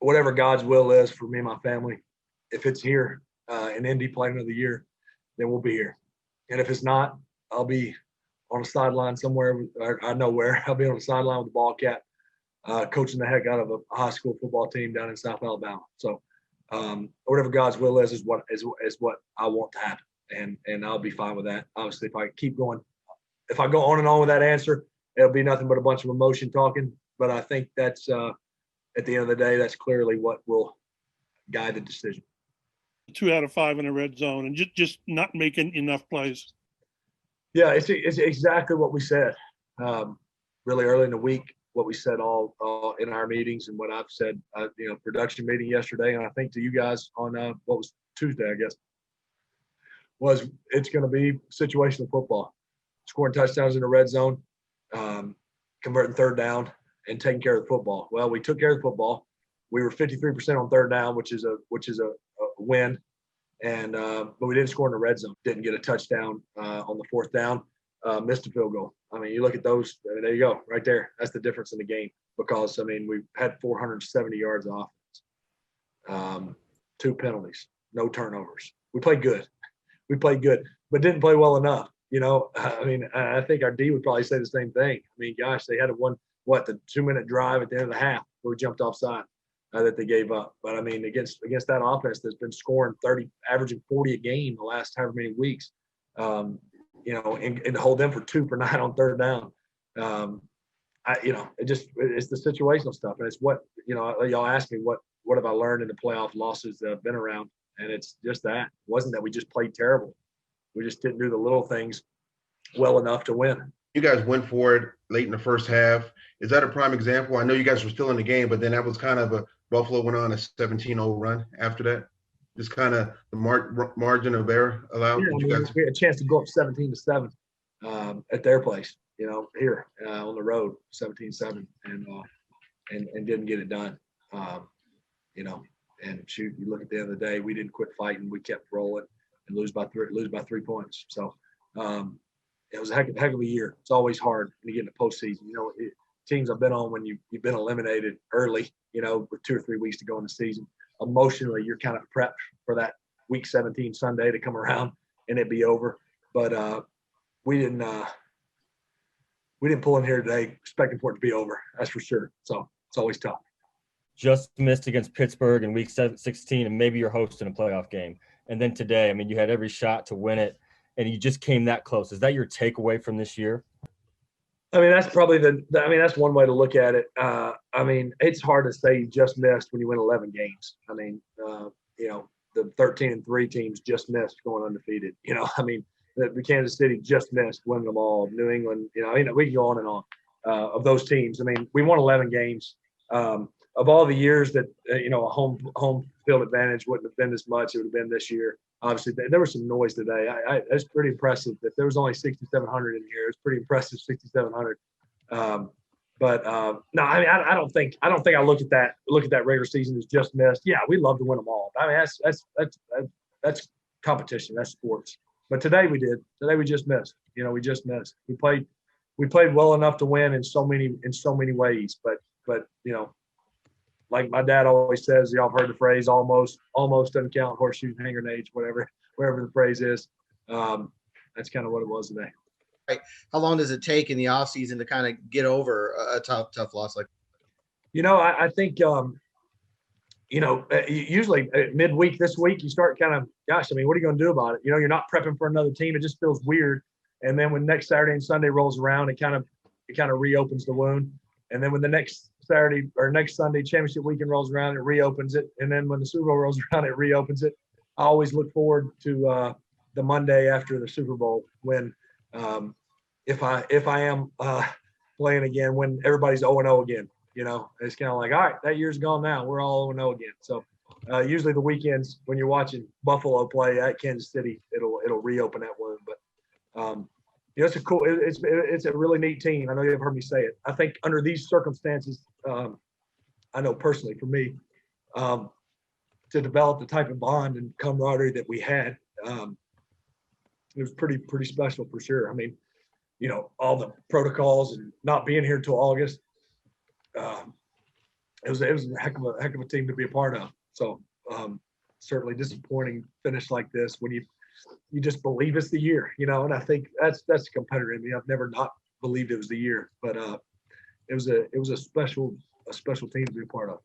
whatever God's will is for me and my family, if it's here in Indy playing of the year, then we'll be here. And if it's not, I'll be on a sideline somewhere. I know where. I'll be on the sideline with the Ballcat, coaching the heck out of a high school football team down in South Alabama. So whatever God's will is what I want to happen, and I'll be fine with that. Obviously, if I keep going, if I go on and on with that answer, it'll be nothing but a bunch of emotion talking. But I think that's at the end of the day, that's clearly what will guide the decision. 2 out of 5 in the red zone and just not making enough plays. Yeah, it's exactly what we said really early in the week, what we said all in our meetings and what I've said, production meeting yesterday. And I think to you guys on what was Tuesday, I guess, was it's going to be situational football, scoring touchdowns in the red zone, converting third down and taking care of the football. Well, we took care of the football. We were 53% on third down, which is a win. And but we didn't score in the red zone. Didn't get a touchdown on the fourth down. Missed a field goal. I mean, you look at those. There you go, right there. That's the difference in the game. Because I mean, we had 470 yards of offense, 2 penalties, no turnovers. We played good. But didn't play well enough. I mean, I think our D would probably say the same thing. I mean, gosh, they had the 2-minute drive at the end of the half where we jumped offside. That they gave up. But I mean, against that offense that's been scoring 30, averaging 40 a game the last however many weeks, and to hold them for 2 for 9 on third down, it's the situational stuff, and it's what y'all asked me what have I learned in the playoff losses that I've been around, and it's just that. It wasn't that we just played terrible, we just didn't do the little things well enough to win. You guys went for it late in the first half. Is that a prime example? I know you guys were still in the game, but then that was kind of a Buffalo went on a 17-0 run after that. Just kind of the margin of error allowed. Yeah, we had a chance to go up 17-7 at their place, here on the road, 17-7, and didn't get it done. And shoot, you look at the end of the day, we didn't quit fighting. We kept rolling and lose by 3 points. So it was a heck of a year. It's always hard when you get in the postseason. Teams I've been on when you've been eliminated early, with 2 or 3 weeks to go in the season, emotionally you're kind of prepped for that week 17 Sunday to come around and it be over. But we didn't pull in here today expecting for it to be over. That's for sure. So it's always tough. Just missed against Pittsburgh in week 16, and maybe you're hosting a playoff game. And then today, I mean, you had every shot to win it, and you just came that close. Is that your takeaway from this year? I mean, that's probably that's one way to look at it. I mean, it's hard to say you just missed when you win 11 games. I mean, the 13-3 teams just missed going undefeated. I mean, the Kansas City just missed winning them all. New England, we can go on and on of those teams. I mean, we won 11 games. Of all the years that, a home field advantage wouldn't have been this much, it would have been this year. Obviously, there was some noise today. It's pretty impressive. If there was only 6,700 in here, it's pretty impressive, 6,700. But no, I mean, I don't think I look at that regular season as just missed. Yeah, we love to win them all. I mean, that's competition. That's sports. But today we did. Today we just missed. We just missed. We played well enough to win in so many ways. But like my dad always says, y'all have heard the phrase, almost doesn't count, horseshoes, hand grenades, whatever the phrase is. That's kind of what it was today. Right. How long does it take in the off season to kind of get over a tough loss like? I think usually midweek this week you start kind of, gosh, I mean, what are you going to do about it? You're not prepping for another team. It just feels weird. And then when next Saturday and Sunday rolls around, it kind of reopens the wound. And then when the next Saturday or next Sunday championship weekend rolls around, it reopens it. And then when the Super Bowl rolls around, it reopens it. I always look forward to the Monday after the Super Bowl when if I am playing again, when everybody's 0-0 again. It's kind of like, all right, that year's gone now. We're all 0-0 again. So usually the weekends when you're watching Buffalo play at Kansas City, it'll reopen that wound. But it's it's a really neat team. I know you've heard me say it. I think under these circumstances, I know personally for me, to develop the type of bond and camaraderie that we had, it was pretty special for sure. I mean, all the protocols and not being here until August. it was a heck of a team to be a part of. So certainly disappointing finish like this when you just believe it's the year, and I think that's the competitor in me. I've never not believed it was the year, but it was a special team to be a part of.